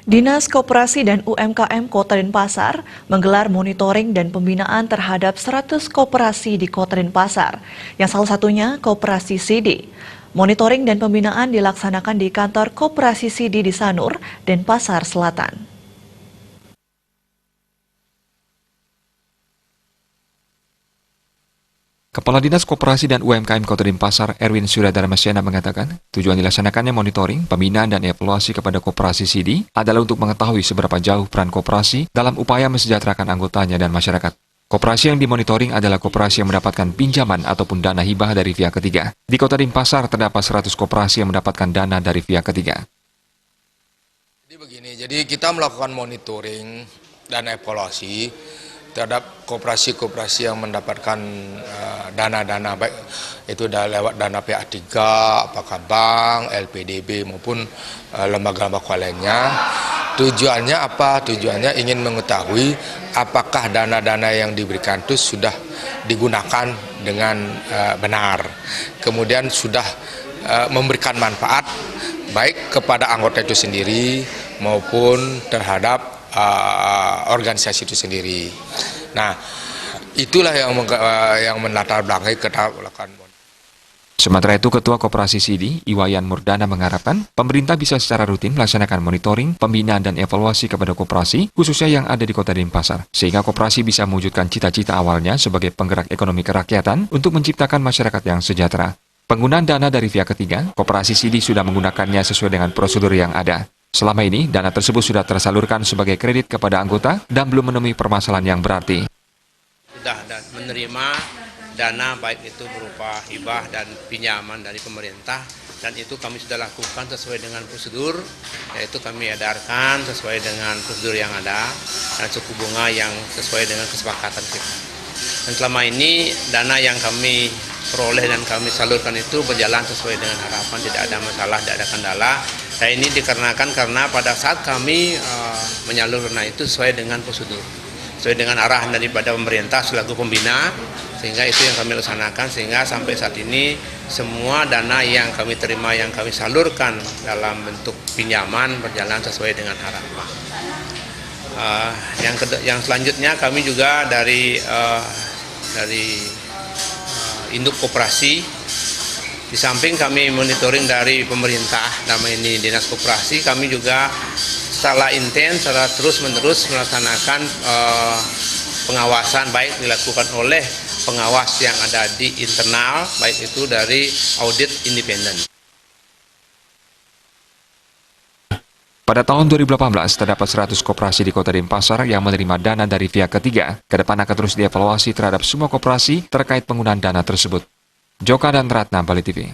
Dinas Koperasi dan UMKM Kota Denpasar menggelar monitoring dan pembinaan terhadap 100 koperasi di Kota Denpasar, yang salah satunya Koperasi Sidi. Monitoring dan pembinaan dilaksanakan di kantor Koperasi Sidi di Sanur, Denpasar Selatan. Kepala Dinas Koperasi dan UMKM Kota Denpasar, Erwin Suryadharmasyana mengatakan, tujuan dilaksanakannya monitoring, pembinaan, dan evaluasi kepada Koperasi Sidi adalah untuk mengetahui seberapa jauh peran koperasi dalam upaya mesejahterakan anggotanya dan masyarakat. Koperasi yang dimonitoring adalah koperasi yang mendapatkan pinjaman ataupun dana hibah dari pihak ketiga. Di Kota Denpasar terdapat 100 koperasi yang mendapatkan dana dari pihak ketiga. Jadi kita melakukan monitoring dan evaluasi terhadap koperasi-koperasi yang mendapatkan dana-dana, baik itu lewat dana pihak 3, apakah bank, LPDB maupun lembaga-lembaga lainnya. Tujuannya apa? Tujuannya ingin mengetahui apakah dana-dana yang diberikan itu sudah digunakan dengan benar. Kemudian sudah memberikan manfaat baik kepada anggota itu sendiri maupun terhadap organisasi itu sendiri. Nah, itulah yang melatar belakangi kita melakukan. Sementara itu, Ketua Koperasi Sidi, Iwayan Murdana mengharapkan pemerintah bisa secara rutin melaksanakan monitoring, pembinaan, dan evaluasi kepada koperasi, khususnya yang ada di Kota Denpasar, sehingga koperasi bisa mewujudkan cita-cita awalnya sebagai penggerak ekonomi kerakyatan untuk menciptakan masyarakat yang sejahtera. Penggunaan dana dari pihak ketiga, Koperasi Sidi sudah menggunakannya sesuai dengan prosedur yang ada. Selama ini, dana tersebut sudah tersalurkan sebagai kredit kepada anggota dan belum menemui permasalahan yang berarti. Sudah menerima dana baik itu berupa hibah dan pinjaman dari pemerintah, dan itu kami sudah lakukan sesuai dengan prosedur, yaitu kami edarkan sesuai dengan prosedur yang ada dan suku bunga yang sesuai dengan kesepakatan kita. Dan selama ini dana yang kami peroleh dan kami salurkan itu berjalan sesuai dengan harapan, tidak ada masalah, tidak ada kendala. Nah, ini dikarenakan karena pada saat kami menyalurkan itu sesuai dengan prosedur, sesuai dengan arahan daripada pemerintah selaku pembina, sehingga itu yang kami laksanakan, sehingga sampai saat ini semua dana yang kami terima, yang kami salurkan dalam bentuk pinjaman berjalan sesuai dengan harapan. Yang selanjutnya kami juga dari induk koperasi, di samping kami monitoring dari pemerintah, nama ini Dinas Koperasi, kami juga secara intens, secara terus-menerus melaksanakan pengawasan, baik dilakukan oleh pengawas yang ada di internal, baik itu dari audit independen. Pada tahun 2018, terdapat 100 koperasi di Kota Denpasar yang menerima dana dari pihak ketiga. Kedepan akan terus dievaluasi terhadap semua koperasi terkait penggunaan dana tersebut. Joka dan Ratna, Bali TV.